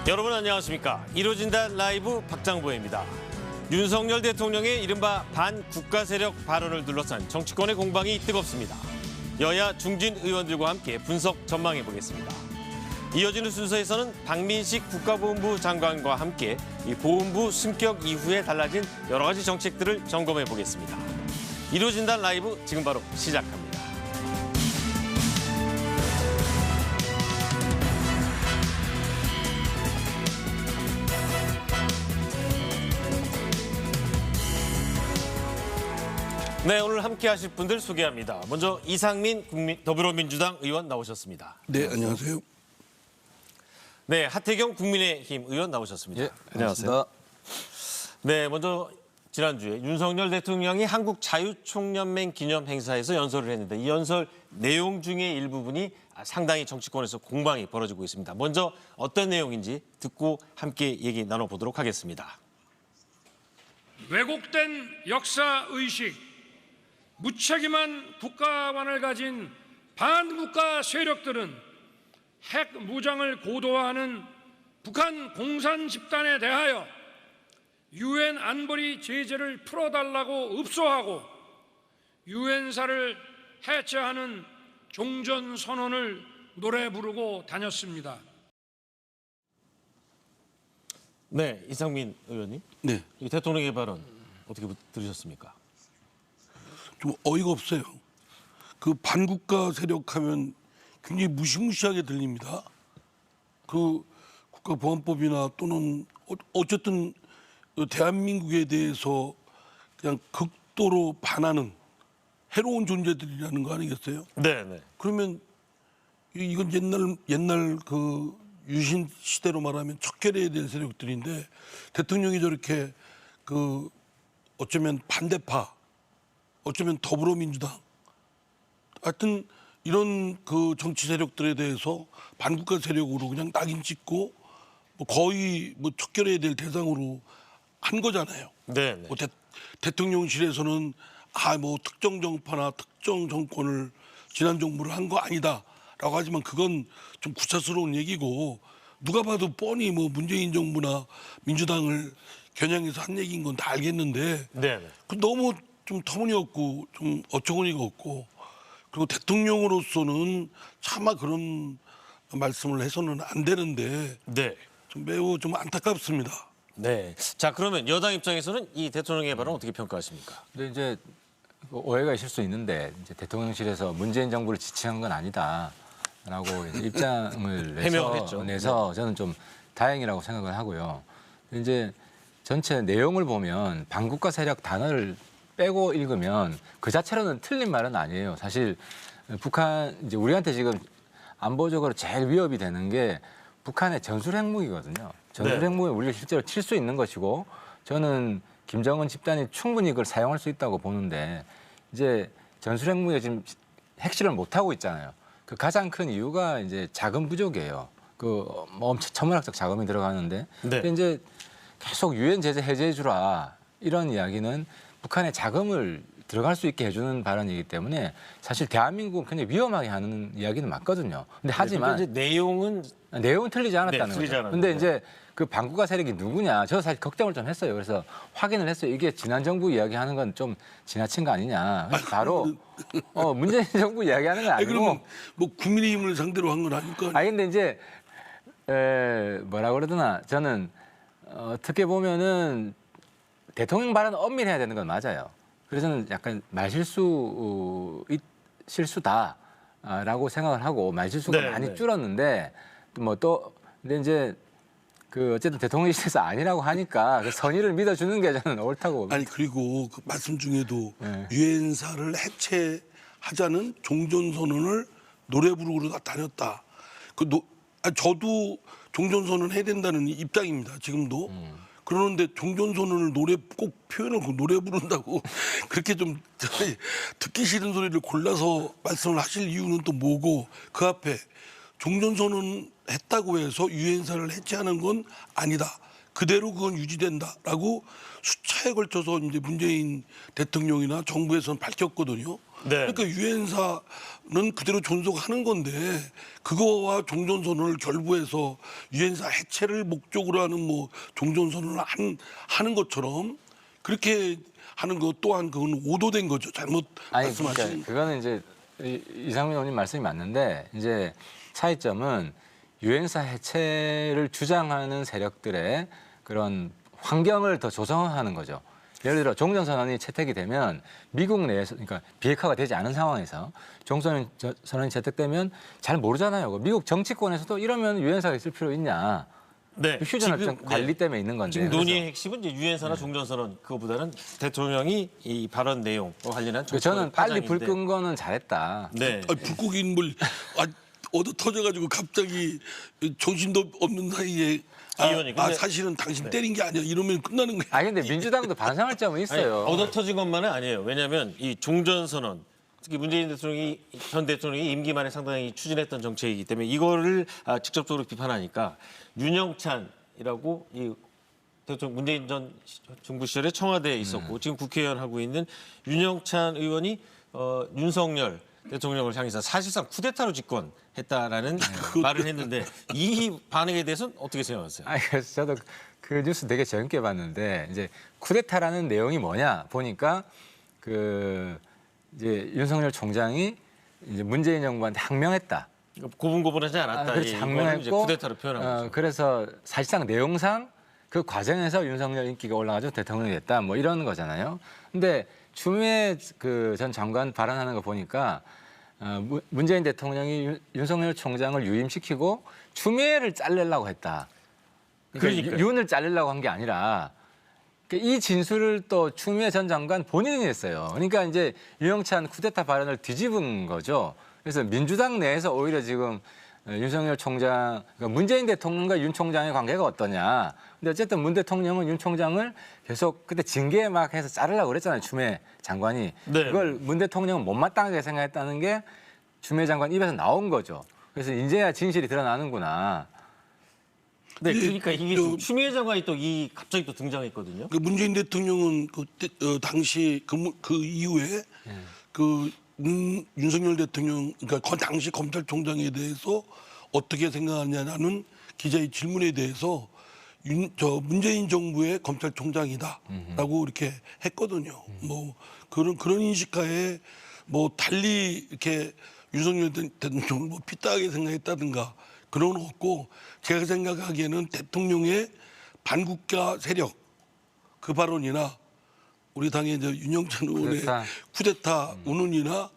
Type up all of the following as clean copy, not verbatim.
여러분 안녕하십니까. 이루어진다 라이브 박장보입니다. 윤석열 대통령의 이른바 반국가 세력 발언을 둘러싼 정치권의 공방이 뜨겁습니다. 여야 중진 의원들과 함께 분석 전망해 보겠습니다. 이어지는 순서에서는 박민식 국가보훈부 장관과 함께 이 보훈부 승격 이후에 달라진 여러 가지 정책들을 점검해 보겠습니다. 이루어진다 라이브 지금 바로 시작합니다. 네, 오늘 함께 하실 분들 소개합니다. 먼저 이상민 더불어민주당 의원 나오셨습니다. 네, 안녕하세요. 네, 하태경 국민의힘 의원 나오셨습니다. 예, 안녕하세요. 네, 먼저 지난주에 윤석열 대통령이 한국자유총연맹 기념 행사에서 연설을 했는데 이 연설 내용 중에 일부분이 상당히 정치권에서 공방이 벌어지고 있습니다. 먼저 어떤 내용인지 듣고 함께 얘기 나눠보도록 하겠습니다. 왜곡된 역사의식, 무책임한 국가관을 가진 반국가 세력들은 핵 무장을 고도화하는 북한 공산 집단에 대하여 유엔 안보리 제재를 풀어달라고 읍소하고 유엔사를 해체하는 종전선언을 노래 부르고 다녔습니다. 네, 이상민 의원님. 네, 이 대통령의 발언 어떻게 들으셨습니까? 좀 어이가 없어요. 그 반국가 세력하면 굉장히 무시무시하게 들립니다. 그 국가보안법이나 또는 어쨌든 대한민국에 대해서 그냥 극도로 반하는 해로운 존재들이라는 거 아니겠어요? 네, 네. 그러면 이건 옛날 그 유신 시대로 말하면 척결해야 될 세력들인데 대통령이 저렇게 그 어쩌면 반대파, 어쩌면 더불어민주당, 하여튼 이런 그 정치 세력들에 대해서 반국가 세력으로 그냥 낙인 찍고 뭐 거의 뭐 척결해야 될 대상으로 한 거잖아요. 네, 네. 뭐 대통령실에서는 뭐 특정 정파나 특정 정권을 지난 정부를 한 거 아니다라고 하지만 그건 좀 구차스러운 얘기고 누가 봐도 뻔히 뭐 문재인 정부나 민주당을 겨냥해서 한 얘기인 건 다 알겠는데 네, 네. 그 너무 좀 터무니없고 좀 어처구니가 없고 그리고 대통령으로서는 차마 그런 말씀을 해서는 안 되는데 네. 좀 매우 좀 안타깝습니다. 네. 자, 그러면 여당 입장에서는 이 대통령의 발언 어떻게 평가하십니까? 근데 이제 오해가 있을 수 있는데 이제 대통령실에서 문재인 정부를 지칭한 건 아니다라고 이제 입장을 해명했죠. 내서 저는 좀 다행이라고 생각을 하고요. 이제 전체 내용을 보면 반국가 세력 단어를 빼고 읽으면 그 자체로는 틀린 말은 아니에요. 사실 북한 이제 우리한테 지금 안보적으로 제일 위협이 되는 게 북한의 전술핵무기거든요. 전술핵무기 우리가 실제로 칠 수 있는 것이고 저는 김정은 집단이 충분히 그걸 사용할 수 있다고 보는데 이제 전술핵무기가 지금 핵실험을 못 하고 있잖아요. 그 가장 큰 이유가 이제 자금 부족이에요. 뭐 엄청 천문학적 자금이 들어가는데 네. 근데 이제 계속 유엔 제재 해제해 주라 이런 이야기는 북한의 자금을 들어갈 수 있게 해주는 발언이기 때문에 사실 대한민국은 굉장히 위험하게 하는 이야기는 맞거든요. 근데 하지만 이제 내용은 틀리지 않았다는 틀리지 거죠. 않았는데. 근데 이제 그 반국가 세력이 누구냐? 저 사실 걱정을 좀 했어요. 그래서 확인을 했어요. 이게 지난 정부 이야기하는 건 좀 지나친 거 아니냐. 그래서 바로 문재인 정부 이야기하는 건 아니고. 그러면 뭐 국민의힘을 상대로 한 건 아닐까? 아니 근데 이제 뭐라 그러더나 저는 어떻게 보면은 대통령 발언 엄밀해야 되는 건 맞아요. 그래서 저는 약간 실수다라고 생각을 하고 말실수가 네, 많이 네. 줄었는데 근데 이제 그 어쨌든 대통령실에서 아니라고 하니까 그 선의를 믿어주는 게 저는 옳다고. 아니 그리고 그 말씀 중에도 네. 유엔사를 해체하자는 종전선언을 노래 부르고 다녔다. 저도 종전선언 해야 된다는 입장입니다. 지금도. 그러는데 종전선언을 꼭 표현을 노래 부른다고 그렇게 좀 듣기 싫은 소리를 골라서 말씀을 하실 이유는 또 뭐고 그 앞에 종전선언 했다고 해서 유엔사를 해체하는 건 아니다. 그대로 그건 유지된다라고 수차에 걸쳐서 이제 문재인 대통령이나 정부에서는 밝혔거든요. 네. 그러니까 유엔사는 그대로 존속하는 건데 그거와 종전선언을 결부해서 유엔사 해체를 목적으로 하는 뭐 종전선언을 하는 것처럼 그렇게 하는 것 또한 그건 오도된 거죠. 잘못 아니 말씀하신. 그러니까 그거는 이제 이상민 의원님 말씀이 맞는데 이제 차이점은 유엔사 해체를 주장하는 세력들의 그런 환경을 더 조성하는 거죠. 예를 들어 종전선언이 채택이 되면 미국 내에서 그러니까 비핵화가 되지 않은 상황에서 종전선언이 채택되면 잘 모르잖아요. 미국 정치권에서도 이러면 유엔사가 있을 필요 있냐. 네. 휴전협정 관리 때문에 있는 건데. 지금 그래서 논의의 핵심은 이제 유엔사나 종전선언 그거보다는 대통령이 이 발언 내용과 관련한 저는 빨리 불 파장인데. 끈 거는 잘했다. 네. 불국인 물 얻어 터져가지고 갑자기 정신도 없는 사이에 의원님, 근데- 사실은 당신 때린 게 아니야 이러면 끝나는 거야. 아 근데 민주당도 반성할 점은 아니, 있어요. 얻어터진 것만은 아니에요. 왜냐하면 이 종전선언, 특히 문재인 대통령이 전 대통령이 임기 말에 상당히 추진했던 정책이기 때문에 이거를 직접적으로 비판하니까 윤영찬이라고 이 대통령 문재인 전 정부 시절에 청와대에 있었고 지금 국회의원 하고 있는 윤영찬 의원이 윤석열 대통령을 향해서 사실상 쿠데타로 집권했다라는 말을 했는데 이 반응에 대해서는 어떻게 생각하세요? 아니, 그래서 저도 그 뉴스 되게 재밌게 봤는데 이제 쿠데타라는 내용이 뭐냐 보니까 그 이제 윤석열 총장이 이제 문재인 정부한테 항명했다. 고분고분하지 않았다. 그렇지, 이거를 이제 항명했고 쿠데타로 표현한 거죠. 그래서 사실상 내용상 그 과정에서 윤석열 인기가 올라가지고 대통령이 됐다. 뭐 이런 거잖아요. 근데 추미애 그 전 장관 발언하는 거 보니까 문재인 대통령이 윤석열 총장을 유임시키고 추미애를 자르려고 했다. 그러니까 그러니까요. 윤을 자르려고 한 게 아니라 이 진술을 또 추미애 전 장관 본인이 했어요. 그러니까 이제 유영찬 쿠데타 발언을 뒤집은 거죠. 그래서 민주당 내에서 오히려 지금 윤석열 총장, 그러니까 문재인 대통령과 윤 총장의 관계가 어떠냐. 근데 어쨌든 문 대통령은 윤 총장을 계속 그때 징계 막 해서 자르려고 그랬잖아요. 추미애 장관이. 네. 그걸 문 대통령은 못마땅하게 생각했다는 게 추미애 장관 입에서 나온 거죠. 그래서 이제야 진실이 드러나는구나. 네, 그러니까 이게 저- 추미애 장관이 또 갑자기 또 등장했거든요. 그 문재인 대통령은 당시 그 이후에 윤석열 대통령 그러니까 그 당시 검찰총장에 대해서 어떻게 생각하냐는 기자의 질문에 대해서 문재인 정부의 검찰총장이다라고 이렇게 했거든요. 뭐 그런 인식하에 뭐 달리 이렇게 윤석열 대통령을 뭐 피딱하게 생각했다든가 그런 건 없고 제가 생각하기에는 대통령의 반국가 세력 그 발언이나 우리 당의 이제 윤영찬 의원의 쿠데타 운운이나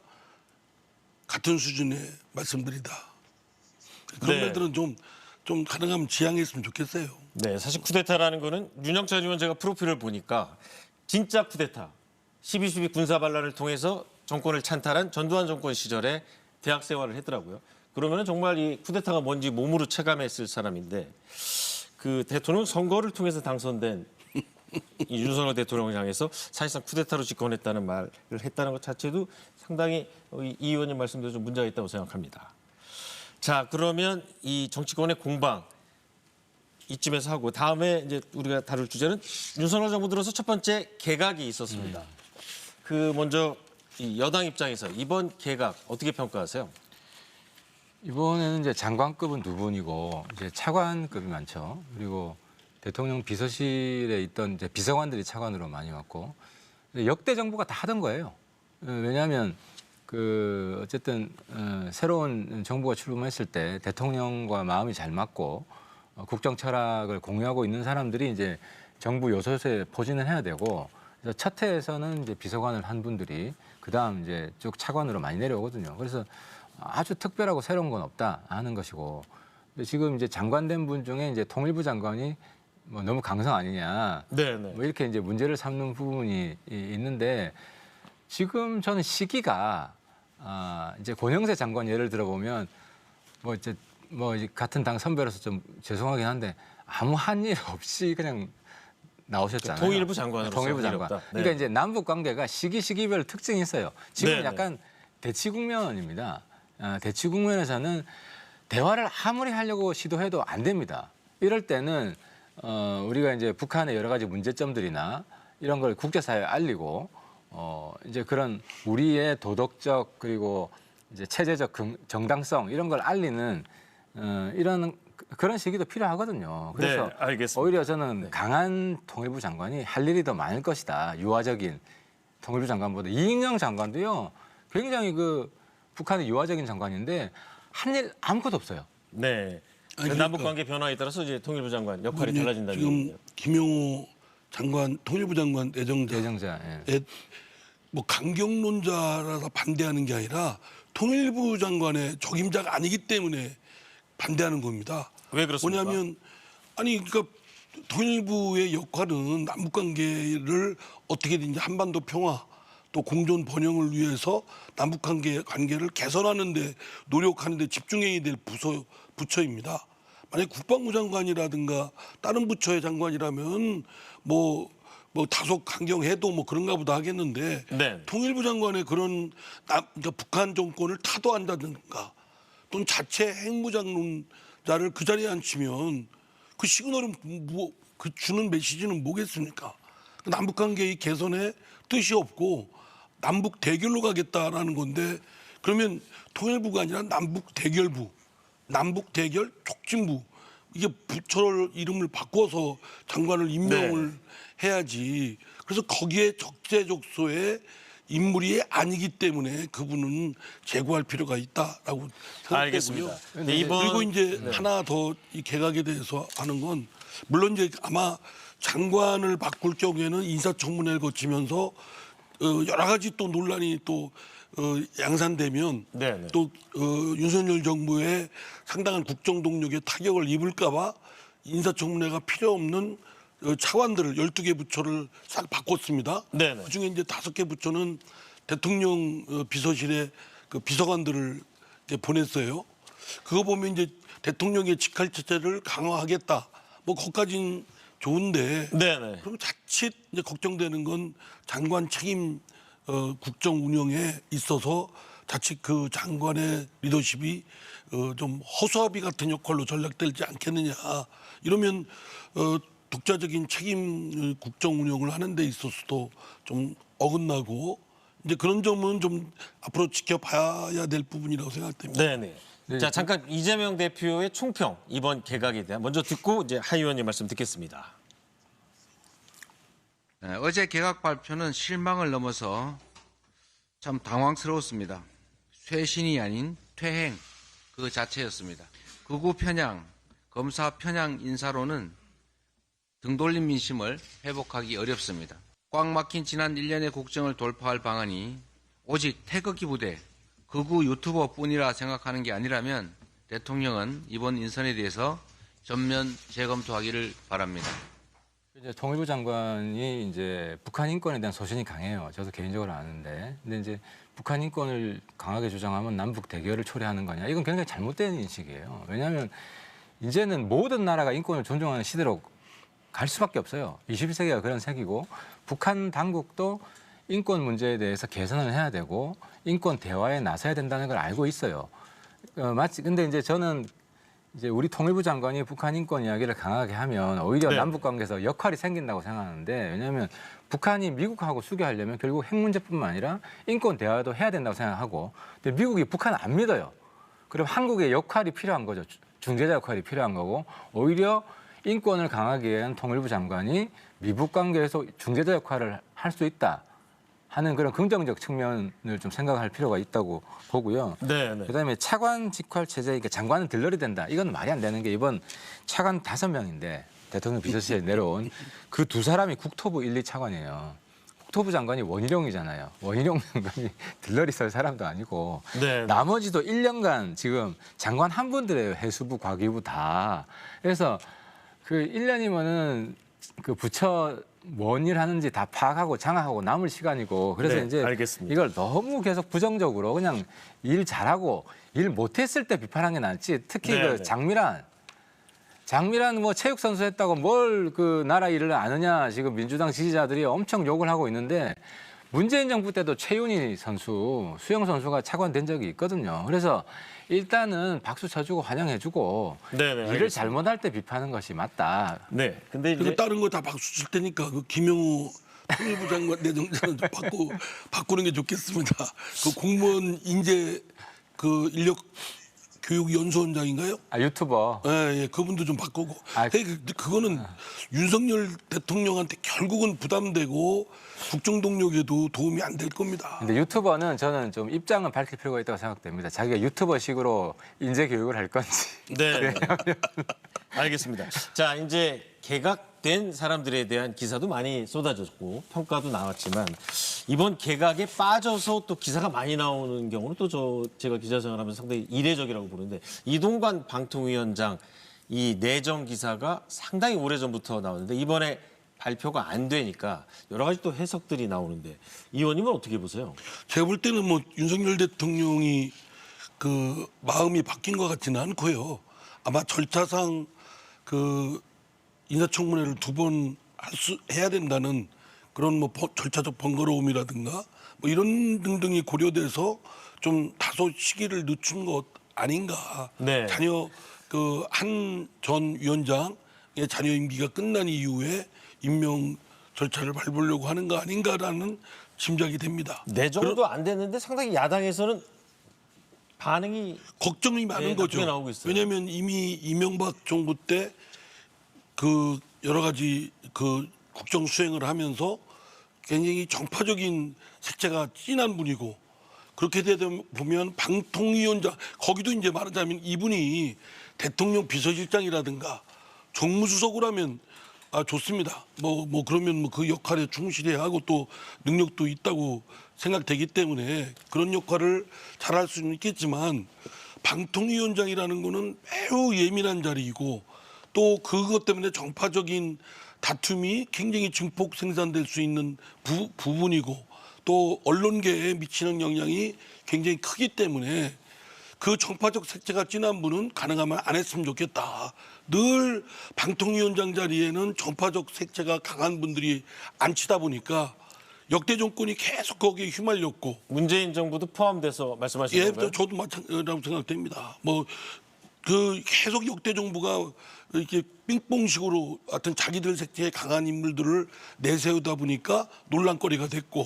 같은 수준의 말씀들이다. 그런 네. 말들은 좀 가능하면 지양했으면 좋겠어요. 네, 사실 쿠데타라는 거는 윤영찬 의원 제가 프로필을 보니까 진짜 쿠데타, 12.12 군사 반란을 통해서 정권을 찬탈한 전두환 정권 시절에 대학 생활을 했더라고요. 그러면 정말 이 쿠데타가 뭔지 몸으로 체감했을 사람인데 그 대통령 선거를 통해서 당선된 이 윤석열 대통령을 향해서 사실상 쿠데타로 집권했다는 말을 했다는 것 자체도 상당히 이 의원님 말씀대로 좀 문제가 있다고 생각합니다. 자, 그러면 이 정치권의 공방 이쯤에서 하고 다음에 이제 우리가 다룰 주제는 윤석열 정부 들어서 첫 번째 개각이 있었습니다. 그 먼저 이 여당 입장에서 이번 개각 어떻게 평가하세요? 이번에는 이제 장관급은 두 분이고 이제 차관급이 많죠. 그리고 대통령 비서실에 있던 이제 비서관들이 차관으로 많이 왔고 역대 정부가 다 하던 거예요. 왜냐하면 그 어쨌든 새로운 정부가 출범했을 때 대통령과 마음이 잘 맞고 국정 철학을 공유하고 있는 사람들이 이제 정부 요소에 포진을 해야 되고 그래서 첫 해에서는 이제 비서관을 한 분들이 그다음 이제 쭉 차관으로 많이 내려오거든요. 그래서 아주 특별하고 새로운 건 없다 하는 것이고 근데 지금 이제 장관된 분 중에 이제 통일부 장관이 뭐 너무 강성 아니냐 네, 뭐 이렇게 이제 문제를 삼는 부분이 있는데 지금 저는 시기가 이제 권영세 장관 예를 들어보면 뭐 이제 같은 당 선배로서 좀 죄송하긴 한데 아무 한 일 없이 그냥 나오셨잖아요. 통일부 장관으로서 통일부 일 장관. 없다. 네. 그러니까 이제 남북 관계가 시기별 특징이 있어요. 지금 네, 약간 대치 국면입니다. 대치 국면에서는 대화를 아무리 하려고 시도해도 안 됩니다. 이럴 때는 우리가 이제 북한의 여러 가지 문제점들이나 이런 걸 국제사회에 알리고 이제 그런 우리의 도덕적 그리고 이제 체제적 정당성 이런 걸 알리는 이런 그런 시기도 필요하거든요. 그래서 네, 알겠습니다. 오히려 저는 강한 통일부 장관이 할 일이 더 많을 것이다. 유화적인 통일부 장관보다 이인영 장관도요. 굉장히 그 북한의 유화적인 장관인데 한 일 아무것도 없어요. 네. 아니, 남북 관계 변화에 따라서 이제 통일부 장관 역할이 달라진다는 지금 얘기예요. 김용호 장관, 통일부 장관 내정자, 예정자. 뭐 강경론자라서 반대하는 게 아니라 통일부 장관의 적임자가 아니기 때문에 반대하는 겁니다. 왜 그렇습니까? 뭐냐면 아니 그러니까 통일부의 역할은 남북 관계를 어떻게든지 한반도 평화 또 공존 번영을 위해서 남북 관계를 개선하는 데 노력하는 데 집중해야 될 부처입니다. 만약 국방부 장관이라든가 다른 부처의 장관이라면 뭐 다소 강경해도 뭐 그런가 보다 하겠는데 네. 통일부 장관의 그런 그러니까 북한 정권을 타도한다든가 또는 자체 핵무장론자를 그 자리에 앉히면 그 시그널은 그 주는 메시지는 뭐겠습니까? 남북 관계의 개선에 뜻이 없고 남북 대결로 가겠다라는 건데 그러면 통일부가 아니라 남북 대결부, 남북 대결 촉진부 이게 부처를 이름을 바꿔서 장관을 임명을 해야지. 그래서 거기에 적재적소에 인물이 아니기 때문에 그분은 제거할 필요가 있다라고 생각되고요. 알겠습니다. 네, 이번 그리고 이제 하나 더 이 개각에 대해서 하는 건 물론 이제 아마 장관을 바꿀 경우에는 인사청문회를 거치면서 여러 가지 또 논란이 또 양산되면 네네. 또 윤석열 정부의 상당한 국정 동력에 타격을 입을까봐 인사청문회가 필요 없는 차관들을 12개 부처를 싹 바꿨습니다. 네네. 그중에 이제 5개 부처는 대통령 비서실에 그 비서관들을 이제 보냈어요. 그거 보면 이제 대통령의 직할 체제를 강화하겠다. 뭐 거기까지는 좋은데 네네. 그럼 자칫 이제 걱정되는 건 장관 책임 국정 운영에 있어서 자칫 그 장관의 리더십이 좀 허수아비 같은 역할로 전락되지 않겠느냐. 이러면 독자적인 책임 국정 운영을 하는 데 있어서도 좀 어긋나고 이제 그런 점은 좀 앞으로 지켜봐야 될 부분이라고 생각됩니다. 네네. 자, 잠깐 이재명 대표의 총평 이번 개각에 대한 먼저 듣고 이제 하 의원님 말씀 듣겠습니다. 네, 어제 개각 발표는 실망을 넘어서 참 당황스러웠습니다. 쇄신이 아닌 퇴행 그 자체였습니다. 극우 편향, 검사 편향 인사로는 등 돌린 민심을 회복하기 어렵습니다. 꽉 막힌 지난 1년의 국정을 돌파할 방안이 오직 태극기 부대, 극우 유튜버뿐이라 생각하는 게 아니라면 대통령은 이번 인선에 대해서 전면 재검토하기를 바랍니다. 이제 통일부 장관이 이제 북한 인권에 대한 소신이 강해요. 저도 개인적으로 아는데, 근데 이제 북한 인권을 강하게 주장하면 남북 대결을 초래하는 거냐? 이건 굉장히 잘못된 인식이에요. 왜냐하면 이제는 모든 나라가 인권을 존중하는 시대로 갈 수밖에 없어요. 21세기가 그런 세기고 북한 당국도 인권 문제에 대해서 개선을 해야 되고 인권 대화에 나서야 된다는 걸 알고 있어요. 마치 근데 이제 저는 이제 우리 통일부 장관이 북한 인권 이야기를 강하게 하면 오히려 네. 남북 관계에서 역할이 생긴다고 생각하는데 왜냐하면 북한이 미국하고 수교하려면 결국 핵 문제뿐만 아니라 인권 대화도 해야 된다고 생각하고 근데 미국이 북한을 안 믿어요. 그럼 한국의 역할이 필요한 거죠. 중재자 역할이 필요한 거고 오히려 인권을 강하게 한 통일부 장관이 미북 관계에서 중재자 역할을 할 수 있다 하는 그런 긍정적 측면을 좀 생각할 필요가 있다고 보고요. 네네. 그다음에 차관 직할 체제, 그러니까 장관은 들러리 된다. 이건 말이 안 되는 게 이번 차관 5명인데 대통령 비서실에 내려온 그 두 사람이 국토부 1, 2차관이에요. 국토부 장관이 원희룡이잖아요. 원희룡 장관이 들러리 설 사람도 아니고 네. 나머지도 1년간 지금 장관 한 분들이에요. 해수부, 과기부 다. 그래서 그 1년이면은 그 부처 뭔 일 하는지 다 파악하고 장악하고 남을 시간이고 그래서 네, 이제 알겠습니다. 이걸 너무 계속 부정적으로 그냥 일 잘하고 일 못했을 때 비판한 게 낫지 특히 네, 그 네. 장미란 뭐 체육 선수 했다고 뭘 그 나라 일을 아느냐 지금 민주당 지지자들이 엄청 욕을 하고 있는데 문재인 정부 때도 최윤희 선수, 수영 선수가 차관된 적이 있거든요. 그래서 일단은 박수 쳐주고 환영해주고 네네, 일을 알겠습니다. 잘못할 때 비판하는 것이 맞다. 네. 근데 그리고 이제 다른 거 다 박수 칠 테니까 그 김영우 통일부 장관 내정자는 좀 바꾸는 게 좋겠습니다. 그 공무원 인재 그 인력 교육 연수원장인가요? 아, 유튜버. 예, 그분도 좀 바꾸고. 아, 그거는 윤석열 대통령한테 결국은 부담되고 국정 동력에도 도움이 안 될 겁니다. 근데 유튜버는 저는 좀 입장을 밝힐 필요가 있다고 생각됩니다. 자기가 유튜버식으로 인재 교육을 할 건지. 네. 알겠습니다. 자, 이제 개각된 사람들에 대한 기사도 많이 쏟아졌고 평가도 나왔지만 이번 개각에 빠져서 또 기사가 많이 나오는 경우는 또 제가 기자 생활하면서 상당히 이례적이라고 보는데 이동관 방통위원장 이 내정 기사가 상당히 오래전부터 나왔는데 이번에 발표가 안 되니까 여러 가지 또 해석들이 나오는데 이 의원님은 어떻게 보세요? 제가 볼 때는 뭐 윤석열 대통령이 그 마음이 바뀐 것 같지는 않고요. 아마 절차상 그 인사청문회를 2번 해야 된다는 그런 뭐 절차적 번거로움이라든가 뭐 이런 등등이 고려돼서 좀 다소 시기를 늦춘 것 아닌가. 네. 자녀 그 한 전 위원장의 자녀 임기가 끝난 이후에 임명 절차를 밟으려고 하는 거 아닌가라는 짐작이 됩니다. 내정도 안 됐는데 상당히 야당에서는 반응이 걱정이 많은 나쁘게 거죠. 나오고 있어요. 왜냐하면 이미 이명박 정부 때 그 여러 가지 그 국정 수행을 하면서 굉장히 정파적인 색채가 진한 분이고 그렇게 되다 보면 방통위원장 거기도 이제 말하자면 이분이 대통령 비서실장이라든가 정무수석을 하면 좋습니다. 뭐 그러면 뭐 그 역할에 충실해야 하고 또 능력도 있다고 생각되기 때문에 그런 역할을 잘할 수는 있겠지만 방통위원장이라는 거는 매우 예민한 자리이고 또 그것 때문에 정파적인 다툼이 굉장히 증폭 생산될 수 있는 부분이고 또 언론계에 미치는 영향이 굉장히 크기 때문에 그 정파적 색채가 진한 분은 가능하면 안 했으면 좋겠다. 늘 방통위원장 자리에는 정파적 색채가 강한 분들이 앉히다 보니까 역대 정권이 계속 거기에 휘말렸고 문재인 정부도 포함돼서 말씀하시는 예, 건가요? 저도 마찬가지라고 생각됩니다. 뭐 그 계속 역대 정부가 이렇게 빙봉식으로 하여튼 자기들 색채에 강한 인물들을 내세우다 보니까 논란거리가 됐고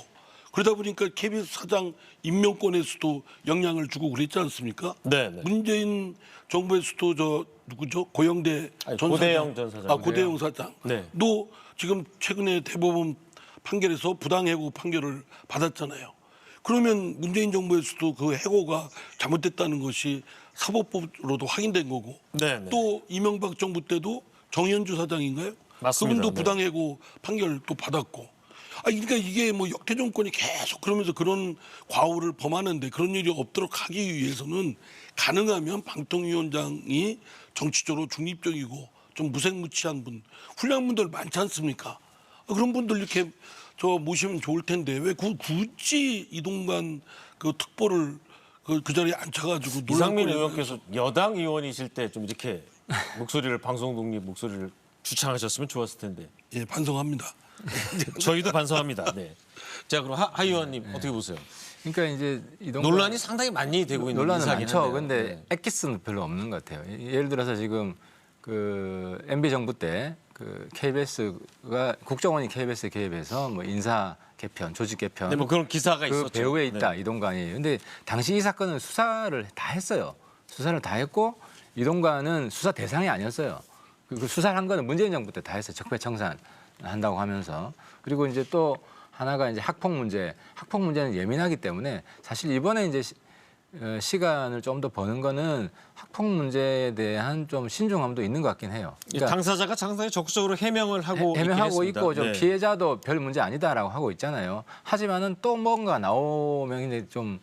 그러다 보니까 KBS 사장 임명권에서도 영향을 주고 그랬지 않습니까? 네, 네. 문재인 정부에서도 저 누구죠? 고영대 아니, 전 고대영 사장. 전 사장. 고대영 사장. 네. 도 지금 최근에 대법원 판결에서 부당해고 판결을 받았잖아요. 그러면 문재인 정부에서도 그 해고가 잘못됐다는 것이 사법법으로도 확인된 거고 네, 네. 또 이명박 정부 때도 정현주 사장인가요? 맞습니다. 그분도 네. 부당해고 판결 또 받았고. 그러니까 이게 뭐 역대 정권이 계속 그러면서 그런 과오를 범하는데 그런 일이 없도록 하기 위해서는 가능하면 방통위원장이 정치적으로 중립적이고 좀 무색무취한 분, 훌륭한 분들 많지 않습니까? 그런 분들 이렇게 모시면 좋을 텐데 왜 굳이 이동관 그 특보를 그 자리에 앉혀가지고 이상민 논란거리를 의원께서 여당 의원이실 때 좀 이렇게 목소리를 방송 독립 목소리를 주창하셨으면 좋았을 텐데 예, 반성합니다. 저희도 반성합니다. 네. 자 그럼 하 의원님 어떻게 보세요? 그러니까 이제 이동관 논란이 상당히 많이 되고 있는 논란은 인사긴 많죠. 한데요. 근데 네. 엑기스는 별로 없는 것 같아요. 예를 들어서 지금 그 MB 정부 때 그 KBS가 국정원이 KBS에 개입해서 뭐 인사 개편, 조직 개편 네, 뭐 그런 기사가 그 있었죠. 배후에 있다 네. 이동관이. 근데 당시 이 사건은 수사를 다 했어요. 수사를 다 했고 이동관은 수사 대상이 아니었어요. 그 수사를 한 거는 문재인 정부 때 다 했어요. 적폐청산 한다고 하면서. 그리고 이제 또 하나가 이제 학폭 문제. 학폭 문제는 예민하기 때문에 사실 이번에 이제 시간을 좀 더 버는 거는 학폭 문제에 대한 좀 신중함도 있는 것 같긴 해요. 당사자가 상당히 적극적으로 해명을 하고 해명하고 있긴 있고 좀 했습니다. 네. 피해자도 별 문제 아니다라고 하고 있잖아요. 하지만은 또 뭔가 나오면 이제 좀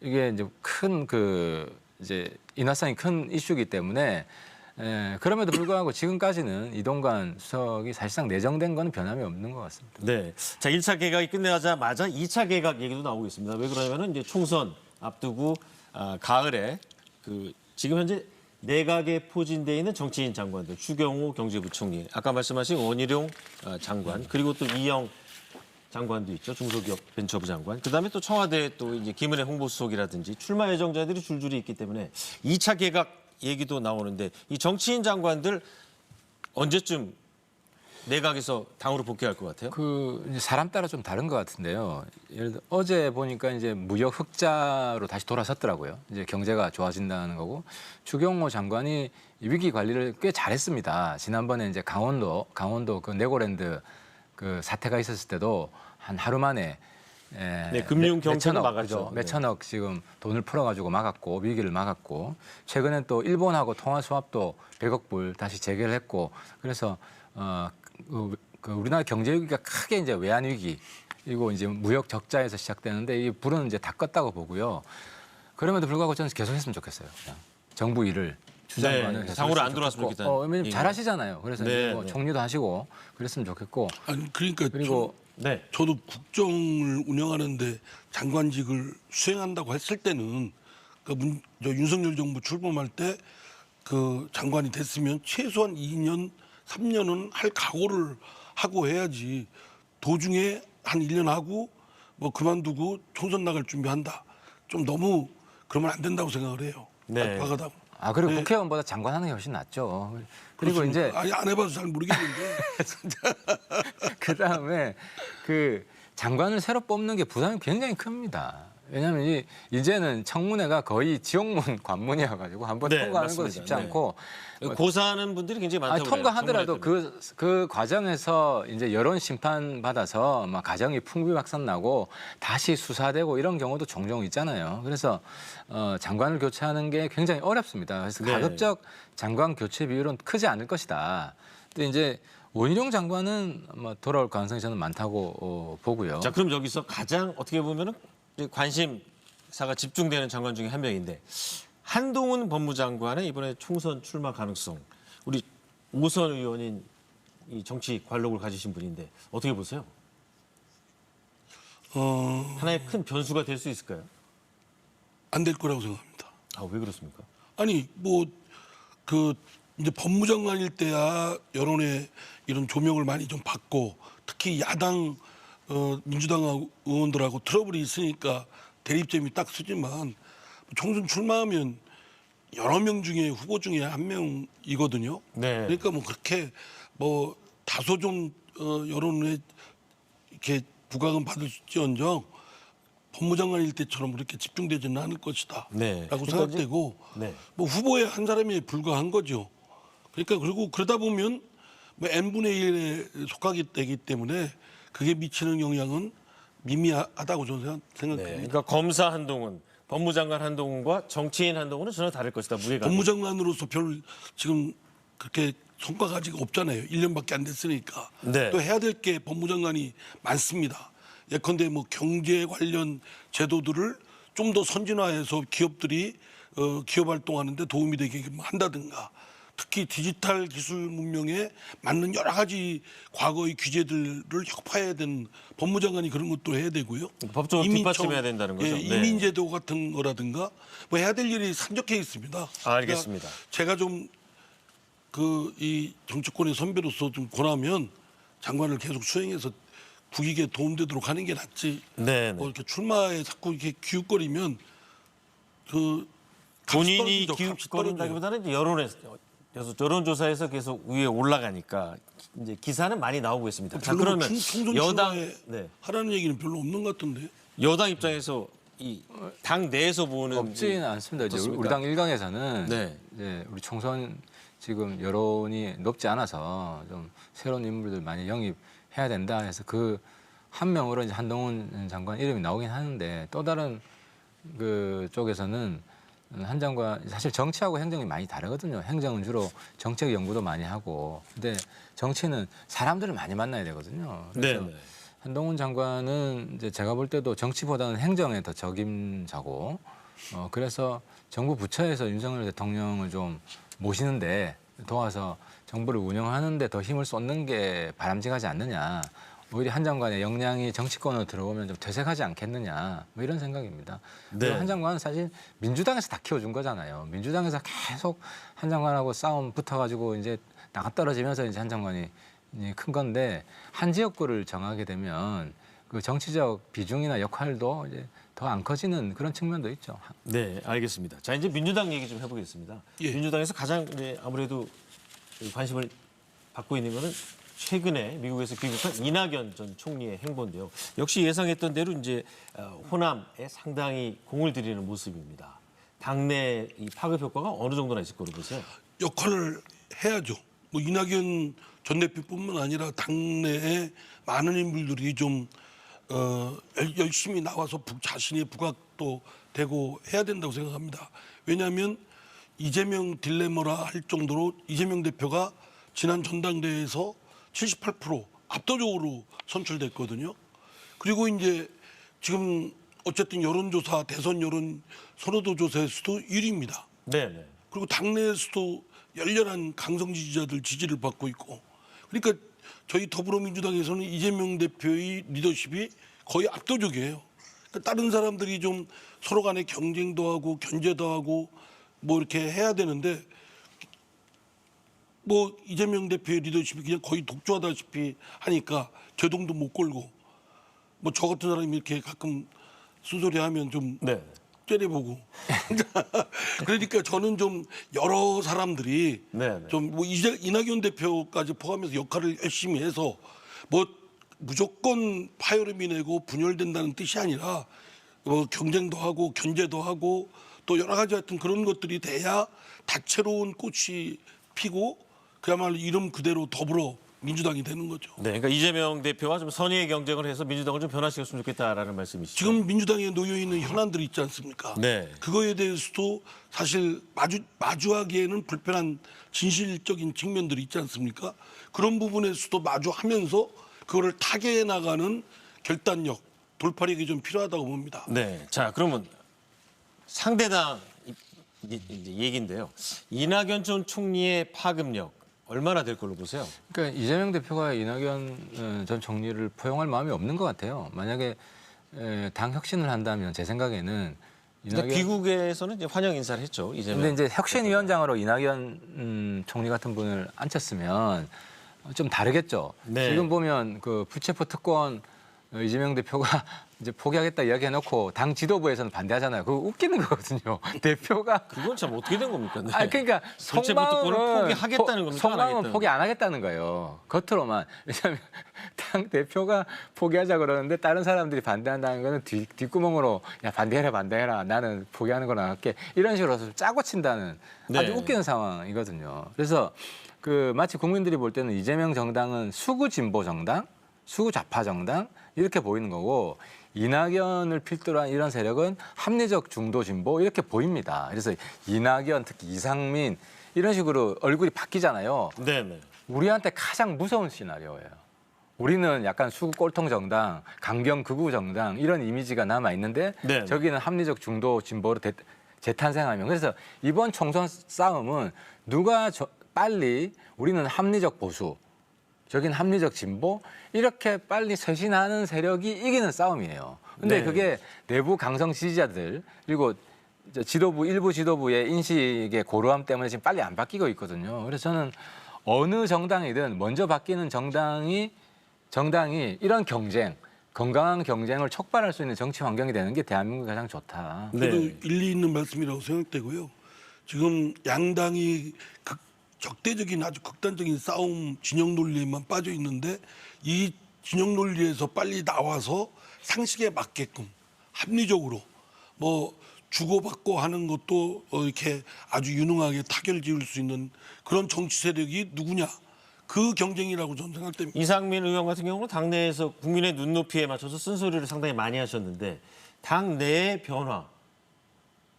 이게 이제 큰 그 이제 인화성이 큰 이슈이기 때문에 그럼에도 불구하고 지금까지는 이동관 수석이 사실상 내정된 건 변함이 없는 것 같습니다. 네. 자, 1차 개각이 끝나자마자 2차 개각 얘기도 나오고 있습니다. 왜 그러냐면은 이제 총선 앞두고 가을에 그 지금 현재 내각에 포진돼 있는 정치인 장관들 추경호 경제부총리, 아까 말씀하신 원희룡 장관, 그리고 또 이영 장관도 있죠. 중소기업 벤처부 장관. 그다음에 또 청와대 또 이제 김은혜 홍보수석이라든지 출마 예정자들이 줄줄이 있기 때문에 2차 개각 얘기도 나오는데 이 정치인 장관들 언제쯤 내각에서 당으로 복귀할 것 같아요? 그 이제 사람 따라 좀 다른 것 같은데요. 예를 들어 어제 보니까 이제 무역 흑자로 다시 돌아섰더라고요. 이제 경제가 좋아진다는 거고 추경호 장관이 이 위기 관리를 꽤 잘했습니다. 지난번에 이제 강원도 그 네고랜드 그 사태가 있었을 때도 한 하루 만에 네, 금융 경제를 막았죠. 몇 천억 지금 돈을 풀어가지고 막았고 위기를 막았고 최근에 또 일본하고 통화 수합도 100억 불 다시 재개했고 그래서 그 우리나라 경제 위기가 크게 이제 외환 위기 그리고 이제 무역 적자에서 시작되는데 이 불은 이제 다 껐다고 보고요. 그럼에도 불구하고 저는 계속했으면 좋겠어요. 그냥 정부 일을 주장관은 네, 당으로 안 들어왔으면 좋겠다. 왜냐면 잘하시잖아요. 그래서 네, 이제 뭐 네. 총리도 하시고 그랬으면 좋겠고 아니 그러니까 그리고 네. 저도 국정을 운영하는데 장관직을 수행한다고 했을 때는 저 윤석열 정부 출범할 때 그 장관이 됐으면 최소한 2년, 3년은 할 각오를 하고 해야지 도중에 한 1년 하고 뭐 그만두고 총선 나갈 준비한다. 좀 너무 그러면 안 된다고 생각을 해요. 네. 과거다. 그리고 네. 국회의원보다 장관하는 게 훨씬 낫죠. 그리고 그렇습니까? 이제 아니 안 해봐서 잘 모르겠는데 그 다음에 그 장관을 새로 뽑는 게 부담이 굉장히 큽니다. 왜냐하면 이제는 청문회가 거의 지옥문 관문이어가지고 한번 네, 통과하는 것도 맞습니다. 쉽지 네. 않고 고사하는 분들이 굉장히 많다고 통과하더라도 그래요. 그 과정에서 이제 여론 심판 받아서 막 가정이 풍비박산 나고 다시 수사되고 이런 경우도 종종 있잖아요. 그래서 장관을 교체하는 게 굉장히 어렵습니다. 그래서 네. 가급적 장관 교체 비율은 크지 않을 것이다. 근데 이제 원희룡 장관은 아마 돌아올 가능성이 저는 많다고 보고요. 자, 그럼 여기서 가장 어떻게 보면은 이제 관심사가 집중되는 장관 중에 한 명인데 한동훈 법무장관의 이번에 총선 출마 가능성. 우리 오선 의원인 이 정치 관록을 가지신 분인데 어떻게 보세요? 하나의 큰 변수가 될 수 있을까요? 안 될 거라고 생각합니다. 아, 왜 그렇습니까? 아니 뭐 그 이제 법무장관일 때야 여론의 이런 조명을 많이 좀 받고 특히 야당 민주당 의원들하고 트러블이 있으니까 대립점이 딱 서지만 총선 출마하면 여러 명 중에 후보 중에 한 명이거든요. 네. 그러니까 뭐 그렇게 뭐 다소 좀 여론에 이렇게 부각은 받을지언정 법무장관일 때처럼 그렇게 집중되지는 않을 것이다. 네. 라고 그러니까 생각되고 네. 뭐 후보의 한 사람에 불과한 거죠. 그러니까 그리고 그러다 보면 뭐 n분의 1에 속하게 되기 때문에 그게 미치는 영향은 미미하다고 저는 네. 생각합니다. 그러니까 검사 한동훈, 법무장관 한동훈과 정치인 한동훈은 전혀 다를 것이다. 무게가. 법무장관으로서 별 지금 그렇게 성과가 아직 없잖아요. 1년밖에 안 됐으니까. 네. 또 해야 될 게 법무장관이 많습니다. 예컨대 뭐 경제 관련 제도들을 좀 더 선진화해서 기업들이 기업 활동하는데 도움이 되게 한다든가 특히 디지털 기술 문명에 맞는 여러 가지 과거의 규제들을 혁파해야 되는 법무장관이 그런 것도 해야 되고요. 법적으로 이민청, 뒷받침해야 된다는 거죠. 예, 네. 이민제도 같은 거라든가 뭐 해야 될 일이 산적해 있습니다. 알겠습니다. 그러니까 제가 좀 그 이 정치권의 선배로서 좀 권하면 장관을 계속 수행해서 국익에 도움되도록 하는 게 낫지. 네. 뭐 이렇게 출마에 자꾸 이렇게 기웃거리면 그 본인이 값이 떨어져요. 기웃거린다기보다는 이제 여론조사에서 계속 위에 올라가니까 이제 기사는 많이 나오고 있습니다. 자, 별로 그러면 총선 여당 출마에 하라는 얘기는 별로 없는 것 같은데. 여당 입장에서 이 당 내에서 보는 없지는 않습니다. 이제 어떻습니까? 우리 당 일각에서는 네. 이제 우리 총선 지금 여론이 높지 않아서 좀 새로운 인물들 많이 영입해야 된다 해서 그 한 명으로 이제 한동훈 장관 이름이 나오긴 하는데 또 다른 그 쪽에서는 한 장관 사실 정치하고 행정이 많이 다르거든요. 행정은 주로 정책 연구도 많이 하고 근데 정치는 사람들을 많이 만나야 되거든요. 그래서 네. 한동훈 장관은 이제 제가 볼 때도 정치보다는 행정에 더 적임자고 그래서 정부 부처에서 윤석열 대통령을 좀 모시는데 도와서 정부를 운영하는데 더 힘을 쏟는 게 바람직하지 않느냐. 오히려 한 장관의 역량이 정치권으로 들어오면 좀 퇴색하지 않겠느냐. 뭐 이런 생각입니다. 네. 그리고 한 장관은 사실 민주당에서 다 키워준 거잖아요. 민주당에서 계속 한 장관하고 싸움 붙어가지고 이제 나가 떨어지면서 이제 한 장관이 큰 건데 한 지역구를 정하게 되면 그 정치적 비중이나 역할도 이제 더 안 커지는 그런 측면도 있죠. 네, 알겠습니다. 자, 이제 민주당 얘기 좀 해보겠습니다. 예. 민주당에서 가장 이제 아무래도 관심을 받고 있는 것은 최근에 미국에서 귀국한 이낙연 전 총리의 행보인데요. 역시 예상했던 대로 이제 호남에 상당히 공을 들이는 모습입니다. 당내 이 파급 효과가 어느 정도나 있을 거로 보세요? 역할을 해야죠. 뭐 이낙연 전 대표뿐만 아니라 당내에 많은 인물들이 좀 열심히 나와서 자신의 부각도 되고 해야 된다고 생각합니다. 왜냐하면 이재명 딜레마라 할 정도로 이재명 대표가 지난 전당대회에서 78% 압도적으로 선출됐거든요. 그리고 이제 지금 어쨌든 여론조사, 대선 여론 선호도 조사에서도 1위입니다. 네, 네. 그리고 당내에서도 열렬한 강성 지지자들 지지를 받고 있고, 그러니까 저희 더불어민주당에서는 이재명 대표의 리더십이 거의 압도적이에요. 그러니까 다른 사람들이 좀 서로 간에 경쟁도 하고 견제도 하고 뭐 이렇게 해야 되는데, 뭐 이재명 대표의 리더십이 그냥 거의 독주하다시피 하니까 제동도 못 걸고, 뭐 저 같은 사람이 이렇게 가끔 수소리하면 좀 네. 째려보고. 그러니까 저는 좀 여러 사람들이 네, 네. 좀 뭐 이낙연 대표까지 포함해서 역할을 열심히 해서 뭐 무조건 파열음이 내고 분열된다는 뜻이 아니라 뭐 경쟁도 하고 견제도 하고 또 여러 가지 하여튼 그런 것들이 돼야 다채로운 꽃이 피고 그야말로 이름 그대로 더불어 민주당이 되는 거죠. 네, 그러니까 이재명 대표와 좀 선의의 경쟁을 해서 민주당을 좀 변화시켰으면 좋겠다라는 말씀이시죠? 지금 민주당에 놓여 있는 현안들이 있지 않습니까? 네. 그거에 대해서도 사실 마주하기에는 불편한 진실적인 측면들이 있지 않습니까? 그런 부분에서도 마주하면서 그거를 타개해 나가는 결단력, 돌파력이 좀 필요하다고 봅니다. 네. 자, 그러면 상대당 이제 얘기인데요. 이낙연 전 총리의 파급력 얼마나 될 걸로 보세요? 그러니까 이재명 대표가 이낙연 전 총리를 포용할 마음이 없는 것 같아요. 만약에 당 혁신을 한다면 제 생각에는 그러니까 귀국에서는 이제 환영 인사를 했죠. 이재명. 근데 이제 혁신위원장으로 이낙연 총리 같은 분을 앉혔으면 좀 다르겠죠. 네. 지금 보면 그 부체포 특권 이재명 대표가 이제 포기하겠다 이야기해놓고 당 지도부에서는 반대하잖아요. 그거 웃기는 거거든요. 대표가 그건 참 어떻게 된 겁니까? 네. 아 그러니까 부채부터는 포기하겠다는 겁니까? 안 속마음은 하겠다는 포기 안 하겠다는 거예요. 겉으로만. 왜냐하면 당 대표가 포기하자 그러는데 다른 사람들이 반대한다는 거는 뒷구멍으로 야 반대해라 나는 포기하는 걸 안 할게 이런 식으로 해서 짜고 친다는 아주 네. 웃기는 상황이거든요. 그래서 그 마치 국민들이 볼 때는 이재명 정당은 수구 진보 정당, 수구 좌파 정당 이렇게 보이는 거고 이낙연을 필두로 한 이런 세력은 합리적 중도 진보 이렇게 보입니다. 그래서 이낙연 특히 이상민 이런 식으로 얼굴이 바뀌잖아요. 네, 네. 우리한테 가장 무서운 시나리오예요. 우리는 약간 수구 꼴통 정당, 강경 극우 정당 이런 이미지가 남아 있는데 네. 저기는 합리적 중도 진보로 재탄생하면 그래서 이번 총선 싸움은 누가 빨리 우리는 합리적 보수 저긴 합리적 진보 이렇게 빨리 쇄신하는 세력이 이기는 싸움이에요. 근데 네. 그게 내부 강성 지지자들 그리고 지도부 일부 지도부의 인식의 고루함 때문에 지금 빨리 안 바뀌고 있거든요. 그래서 저는 어느 정당이든 먼저 바뀌는 정당이 이런 경쟁, 건강한 경쟁을 촉발할 수 있는 정치 환경이 되는 게 대한민국이 가장 좋다. 네. 저도 일리 있는 말씀이라고 생각되고요. 지금 양당이 적대적인 아주 극단적인 싸움 진영 논리에만 빠져 있는데 이 진영 논리에서 빨리 나와서 상식에 맞게끔 합리적으로 뭐 주고받고 하는 것도 이렇게 아주 유능하게 타결 지을 수 있는 그런 정치 세력이 누구냐 그 경쟁이라고 저는 생각됩니다. 이상민 의원 같은 경우는 당내에서 국민의 눈높이에 맞춰서 쓴소리를 상당히 많이 하셨는데 당내의 변화,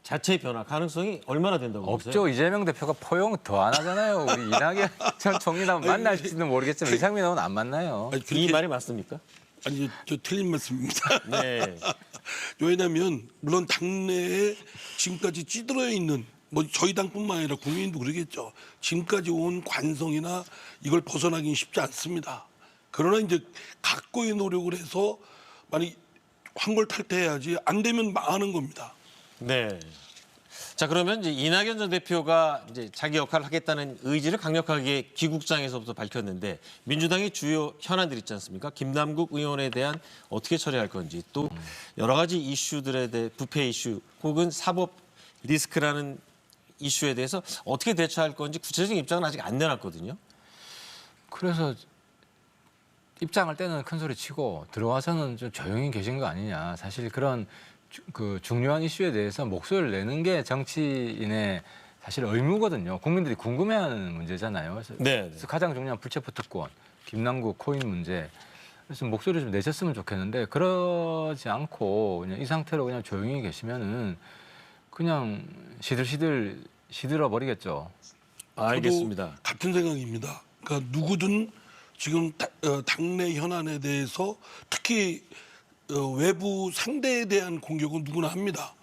자체의 변화 가능성이 얼마나 된다고 보세요? 없죠. 이재명 대표가 포용 더 안 하잖아요. 우리 이낙연 전 총리랑 만날지는 모르겠지만 이상민 의원은 안 만나요. 아니, 이 그렇게, 말이 맞습니까? 아니 저 틀린 말씀입니다. 네. 왜냐하면 물론 당내에 지금까지 찌들어 있는 뭐 저희 당뿐만 아니라 국민도 그러겠죠. 지금까지 온 관성이나 이걸 벗어나긴 쉽지 않습니다. 그러나 이제 각고의 노력을 해서 많이 환골탈태해야지 안 되면 망하는 겁니다. 네. 자, 그러면 이제 이낙연 전 대표가 이제 자기 역할을 하겠다는 의지를 강력하게 귀국장에서부터 밝혔는데 민주당의 주요 현안들 있지 않습니까? 김남국 의원에 대한 어떻게 처리할 건지 또 여러 가지 이슈들에 대해 부패 이슈 혹은 사법 리스크라는 이슈에 대해서 어떻게 대처할 건지 구체적인 입장은 아직 안 내놨거든요. 그래서 입장할 때는 큰 소리 치고 들어와서는 좀 조용히 계신 거 아니냐. 사실 그런 그 중요한 이슈에 대해서 목소리를 내는 게 정치인의 사실 의무거든요. 국민들이 궁금해하는 문제잖아요. 그래서 가장 중요한 불체포 특권, 김남국 코인 문제. 그래서 목소리 좀 내셨으면 좋겠는데 그러지 않고 그냥 이 상태로 그냥 조용히 계시면은 그냥 시들어 버리겠죠. 알겠습니다. 저도 같은 생각입니다. 그러니까 누구든 지금 당내 현안에 대해서 특히 외부 상대에 대한 공격은 누구나 합니다.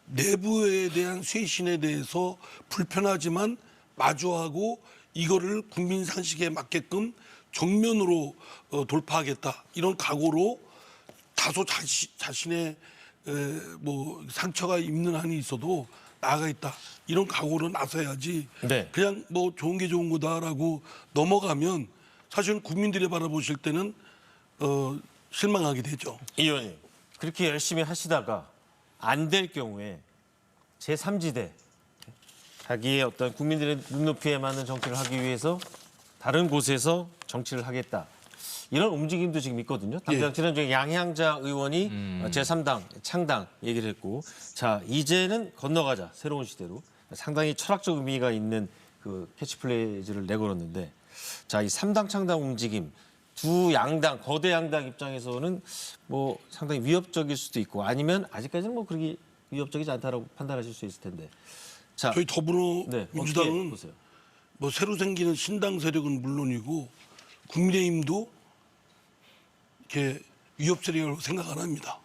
내부에 대한 쇄신에 대해서 불편하지만 마주하고 이거를 국민 상식에 맞게끔 정면으로 돌파하겠다. 이런 각오로 다소 자신의 뭐 상처가 있는 한이 있어도 나아가 있다. 이런 각오로 나서야지. 네. 그냥 뭐 좋은 게 좋은 거다라고 넘어가면 사실은 국민들이 바라보실 때는 실망하게 되죠. 이 의원님, 그렇게 열심히 하시다가 안 될 경우에 제3지대, 자기의 어떤 국민들의 눈높이에 맞는 정치를 하기 위해서 다른 곳에서 정치를 하겠다. 이런 움직임도 지금 있거든요. 당장 지난주에 양향자 의원이 제3당, 창당 얘기를 했고, 자, 이제는 건너가자, 새로운 시대로. 상당히 철학적 의미가 있는 그 캐치플레이즈를 내걸었는데, 자, 이 3당 창당 움직임, 두 양당, 거대 양당 입장에서는 뭐 상당히 위협적일 수도 있고 아니면 아직까지는 뭐 그렇게 위협적이지 않다라고 판단하실 수 있을 텐데. 자, 저희 더불어민주당은 어떻게 보세요? 뭐 새로 생기는 신당 세력은 물론이고 국민의힘도 이렇게 위협 세력이라고 생각 안 합니다.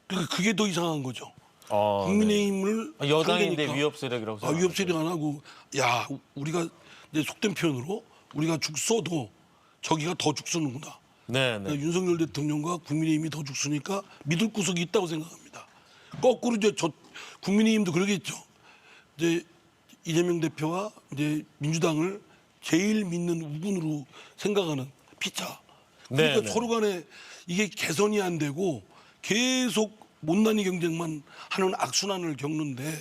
그러니까 그게 더 이상한 거죠. 국민의힘을 네. 여당인데 상대니까 위협 세력이라고 생각. 위협 세력 안 하고 야 우리가 이제 속된 표현으로 우리가 죽서도 저기가 더 죽서는구나. 네, 네. 그러니까 윤석열 대통령과 국민의힘이 더 죽으니까 믿을 구석이 있다고 생각합니다. 거꾸로 이제 국민의힘도 그러겠죠. 이제 이재명 대표와 이제 민주당을 제일 믿는 우군으로 생각하는 피차. 그러니까 네. 서로 간에 이게 개선이 안 되고 계속 못난이 경쟁만 하는 악순환을 겪는데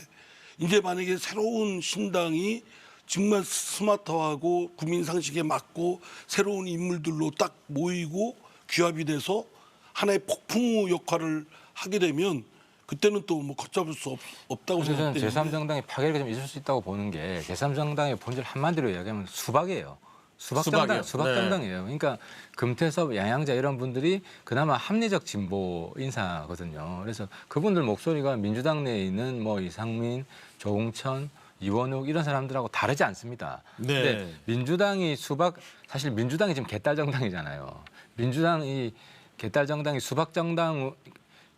이제 만약에 새로운 신당이 정말 스마트하고 국민 상식에 맞고 새로운 인물들로 딱 모이고 규합이 돼서 하나의 폭풍우 역할을 하게 되면 그때는 또 뭐 걷잡을 수 없다고 그래서 저는 생각되는데 제3정당의 파괴가 좀 있을 수 있다고 보는 게 제3정당의 본질 한마디로 이야기하면 수박이에요. 수박정당이에요. 그러니까 금태섭, 양양자 이런 분들이 그나마 합리적 진보 인사거든요. 그래서 그분들 목소리가 민주당 내에 있는 뭐 이상민, 조홍천, 이원욱 이런 사람들하고 다르지 않습니다. 네. 근데 민주당이 사실 민주당이 지금 개딸 정당이잖아요. 민주당이 개딸 정당이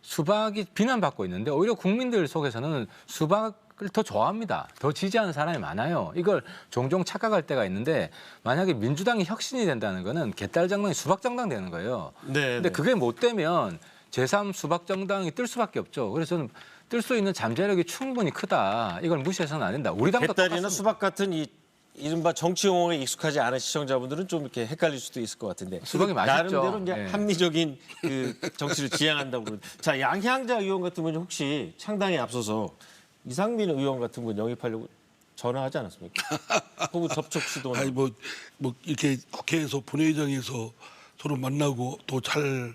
수박이 비난받고 있는데 오히려 국민들 속에서는 수박을 더 좋아합니다. 더 지지하는 사람이 많아요. 이걸 종종 착각할 때가 있는데 만약에 민주당이 혁신이 된다는 거는 개딸 정당이 수박 정당 되는 거예요. 네, 근데 네. 그게 못 되면 제3 수박 정당이 뜰 수밖에 없죠. 그래서 저는 뜰 수 있는 잠재력이 충분히 크다. 이걸 무시해서는 안 된다. 우리 당도 개딸이나 똑같습니다. 수박 같은 이 이른바 정치 용어에 익숙하지 않은 시청자분들은 좀 이렇게 헷갈릴 수도 있을 것 같은데 수박이 맛있죠. 나름대로 이제 네. 합리적인 그 정치를 지향한다고 그러는데 자 양향자 의원 같은 분이 혹시 창당에 앞서서 이상민 의원 같은 분 영입하려고 전화하지 않았습니까? 혹은 접촉 시도나 아니 뭐 이렇게 국회에서 본회의장에서 서로 만나고 또 잘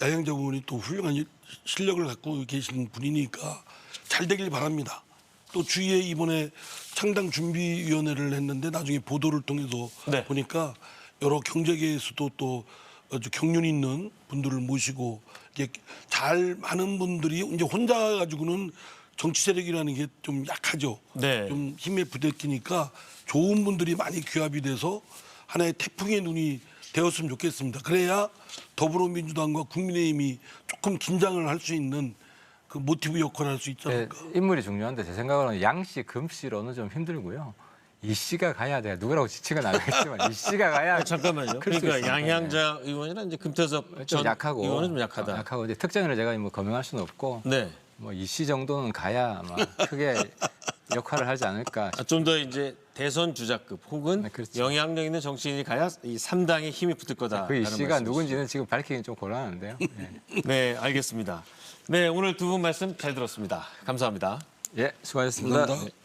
양양자 의원이 또 훌륭한 실력을 갖고 계신 분이니까 잘 되길 바랍니다. 또 주위에 이번에 창당 준비위원회를 했는데 나중에 보도를 통해서 네. 보니까 여러 경제계에서도 또 아주 경륜 있는 분들을 모시고 이렇게 잘 많은 분들이 이제 혼자 가지고는 정치 세력이라는 게 좀 약하죠. 네. 좀 힘에 부대끼니까 좋은 분들이 많이 규합이 돼서 하나의 태풍의 눈이 되었으면 좋겠습니다. 그래야 더불어민주당과 국민의힘이 조금 긴장을 할 수 있는 그 모티브 역할을 할 수 있지 네, 않을까. 인물이 중요한데 제 생각으로는 양씨, 금씨로는 좀 힘들고요. 이 씨가 가야 돼요. 누구라고 지칭은 안 하겠지만 이 씨가 가야 잠깐만요. 클 수 그러니까 있습니다. 양향자 의원이랑 이제 금태섭 좀 전 약하고 의원은 좀 약하다. 약하고 이제 특정인을 제가 뭐 거명할 수는 없고 네. 뭐 이씨 정도는 가야 아마 크게 역할을 하지 않을까. 좀 더 이제 대선 주자급 혹은 네, 그렇죠. 영향력 있는 정치인이 가야 이 3당에 힘이 붙을 거다. 그 이씨가 누군지는 지금 밝히기는 좀 곤란한데요. 네, 네, 알겠습니다. 네, 오늘 두 분 말씀 잘 들었습니다. 감사합니다. 예, 수고하셨습니다. 감사합니다. 네.